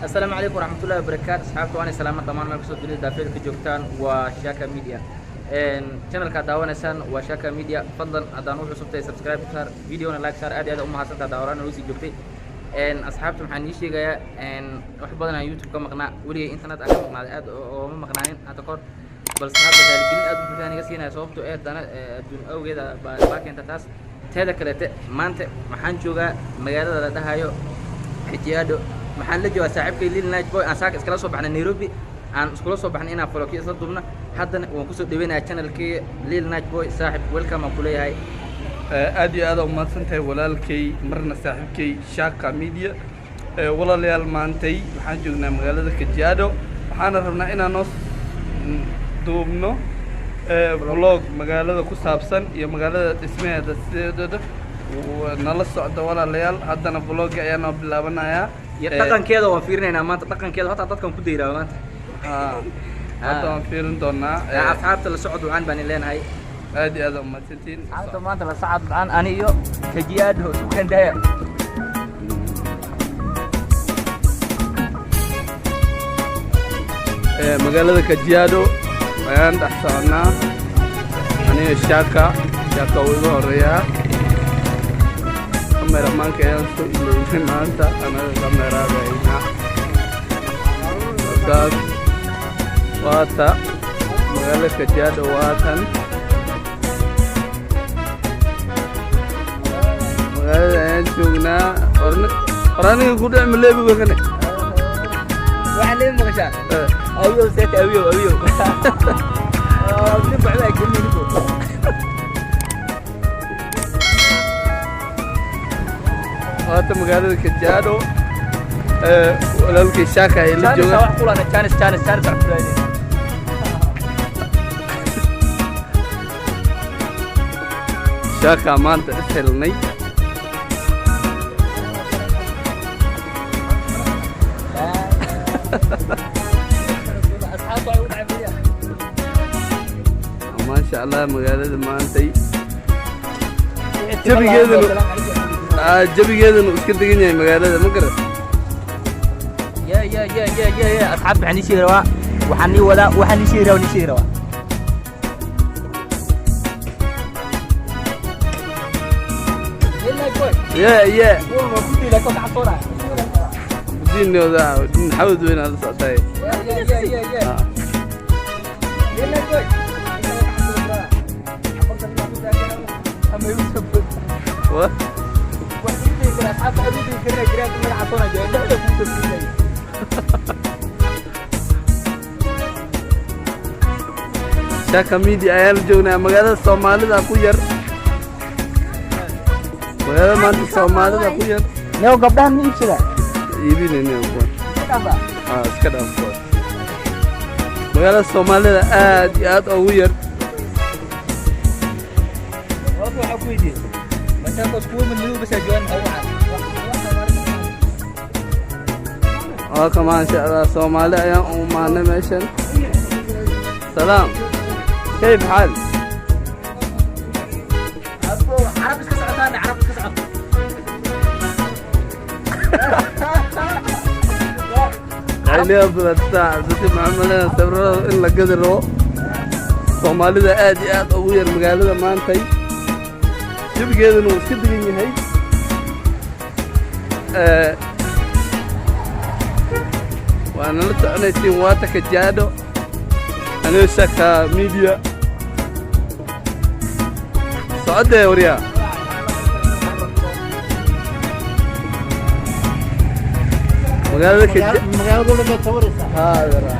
السلام عليكم ورحمة الله وبركاته. أصحابتي وأنا سلامة طبعا ما بصوت جديد دافير كجوكتان وشاكا ميديا. channel ka daawanaysan waa Shaka Media. fadlan hadaan u cusubtay subscribe tar video na like tar aad aad u mahadsantahay daawarana u sii joogtay. asxaabtu waxaan ii sheegayaa wax badan aan YouTube ka maqnaa waliga internet aan ka maqnaaday aad oo ma maqnaanin hadda kor balse hadda halgelin aad u fiican iga siinaya sababtoo ah dana adduun awgeeda baa keenta taas teeda kale maanta waxaan joogaa magaalada la dhahayo Kajiado. maxaan la joogaa saaxiibkay Lil Night Boy aan saaka iskala soo baxnay Nairobi aan iskula soo baxnay inaan follow-kiisa isla dubna haddana waan ku soo dhaweynayaa channelkii Lil Night Boy. saaxiib welcome aan ku leeyahay aad iyo aad u mahadsantahay walaalkay marna saaxiibkay Shaka Media. walaalayaal maantay waxaan joognaa magaalada Kajiado waxaana rabnaa inaan noo duubno vlog magaalada ku saabsan iyo magaalada dhismaheeda sideedada nala socda walaalayaal. haddana vlog ayaan noo bilaabanayaa iyo dhaqankeeda waan fiirinaynaa maanta dhaqankeeda hata dadkan ku dayraa maanta hadda waan fiirin doonaa asxaabta la socod waxaan baan leenahay aad iyo aad u mahadsantiin asxaabta maanta la socod waxaan ani iyo Kajiado isku kandaya magaalada Kajiado ayaan dhex soconaa aniga Shaka uu iga horeeyaa kameramaanka ayaan soo iloobay maanta anaga kamerada saas waata magaalada Kajiado waatan magaalada ayaan joognaa oraniga ku dhacma leebiga kane waxaa leebi maqashaa ayo seeta ayo nin bacdaa gelinigo waata magaalada Kajiado walaalkay Shaka ay la joogaan wax kulana chance Shaka maanta ishelnay ما شاء الله magaalada maantay jabigeedana iska degan yahay magaalada ma garan يا أصحاب waxaan ii rabaa waxaan ii wadaa waxaan ii rabaa يا بدينا ذا نحاول وين هذا صعداي Shaka Media ayaan joognaa magaalada Soomaalida ku yar magaalada maanta Soomaalida ku yar neo gabdhahan ma iibsada iibinayna iska dhaafo magaalada Soomaalida aad iyo aad ugu yar waxa ku yidhi maanta iskuul ma liibo bas joogan كمان شاء الله صومالي أيام ومعنا ميشن سلام كيف حال؟ عرب كسعتان عرب كسعت عليه بلدتا زي معاملة سبرة إلا قدروا صومالي ذا آدي آد أوير مقالة ذا مانتي شوف كذا نو سكدريني هاي وأنا لسه أنا سيواتا Kajiado أنا Shaka Media صعد يا وريا مقالة Kajiado مقالة قبل ما تصور هذا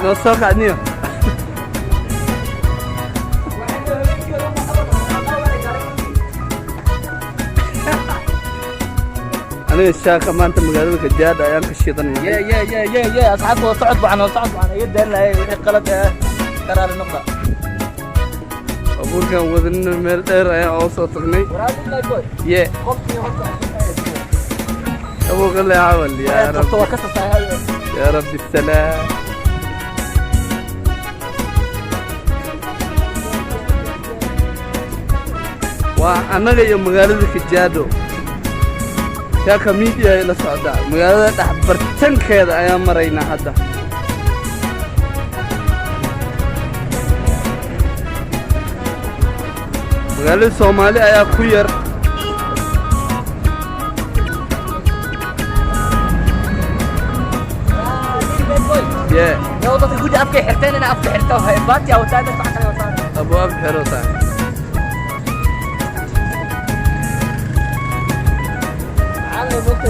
نوصلك عنيا أنا Shaka ما أنت مقالة Kajiado أيام كشيطان يا أصحاب صعد معنا يدنا لا قلت قرار النقطة أقول كان وذن الميل دير أيام أوصل تغني يا أبو غلي عمل يا رب يا رب السلام. وأنا جاي مقالة كجادو شاكا ميديا إلى السعودية مقالة تحبرتن كذا أيام مرينا حدا مقالة الصومالي أيا كوير يا لو تقول أفكي حرتين أنا أفكي حرتين وهي باتي أو تاني أبو أبو حروتان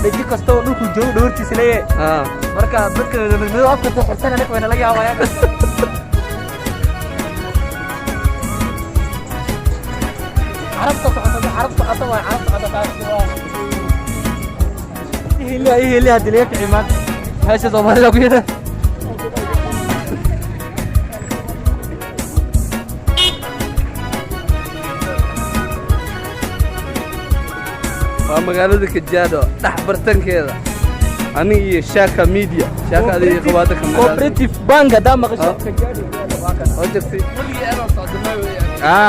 دجي كاستو dhulku joogo dhawrtiisa leeyahay marka dadka midnimada afka ku xirsan anaga wayna laga yaabaa carabta waa هي هدي ليك عماد هاشة Soomaalida ku yada مقالة كجادو تحبرتن كذا أنا شاكا ميديا شاكا هذه خواتك كوبريتيف بانك دا مقشة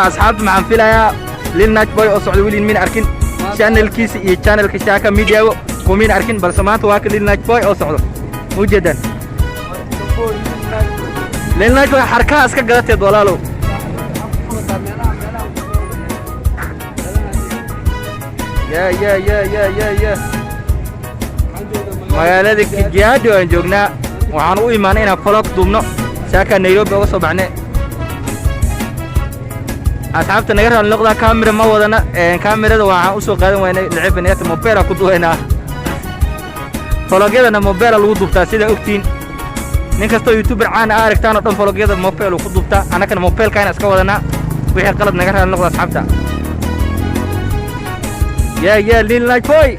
أصحاب معن فيلا لين نايت بوي أو سعودي مين أركن شانل كيس شانل كشاكا ميديا ومين أركن برسمات واكل لين نايت بوي أو سعودي موجودا لين نايت بوي حركة أسكا قلت دولالو يا magaalada Kajiado aan joognaa waxaan u imaanay inaan vlog duubno saaka Nairobi uga soo baxnay asxaabta naga raal noqda kaamira ma wadana kaamirada waxaan u soo qaadan waynay lacibnayta mobile ku duweynaa vlogyada mobile lagu duubtaa sida ogtiin nin kasto youtuber caan ah aragtaan oo dhan vlogyada mobile ku duubtaa anaka mobile ka iska wadana wixii qalad naga raal noqda asxaabta يا لين لايك بوي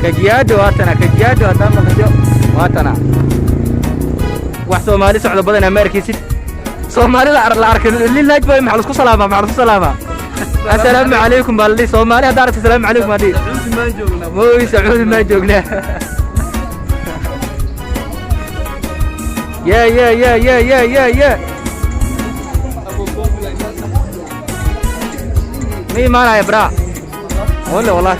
كجيادو هاتنا مخجو واتنا واحد Soomaali socdo badan Amerikaisid Soomaalida la arkay lin لايك بوي maxaa isku salaama assalaamu alaykum balli Soomaali hada aragtay assalaamu alaykum hadi Saudi ma joogna يا مين معنا يا برا والله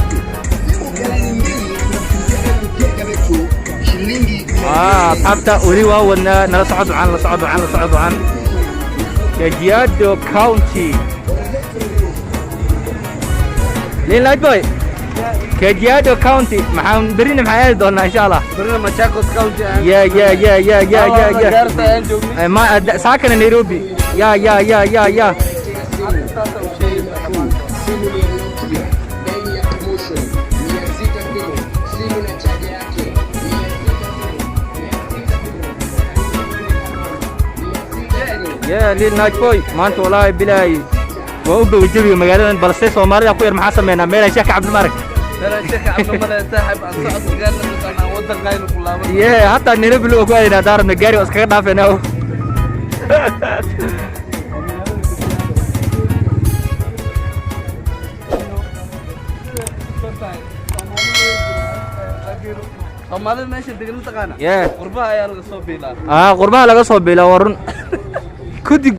أصحابتا وريوا ونا نلصعد عن كجيادو كاونتي لين لايت بوي كجيادو كاونتي محاون برينا محايا دونا إن شاء الله برنا مشاكل كاونتي يا ما ساكن نيروبي يا يا لين نايت بوي ما أنت والله بلاي وأبو وجبي مقالنا بلسي Soomaalida ku yar maxaa sameynaa meel Sheekh Cabdi Marak saaxib aan socod magaalada wadan qayl ku laaban يا حتى Nairobi loo ku ayna daarna gaari oo iskaga dhaafeenaa Soomaalida meesha degan taqaana يا qurbaha ayaa laga soo biilaa qurbaha laga soo biilaa warun كودي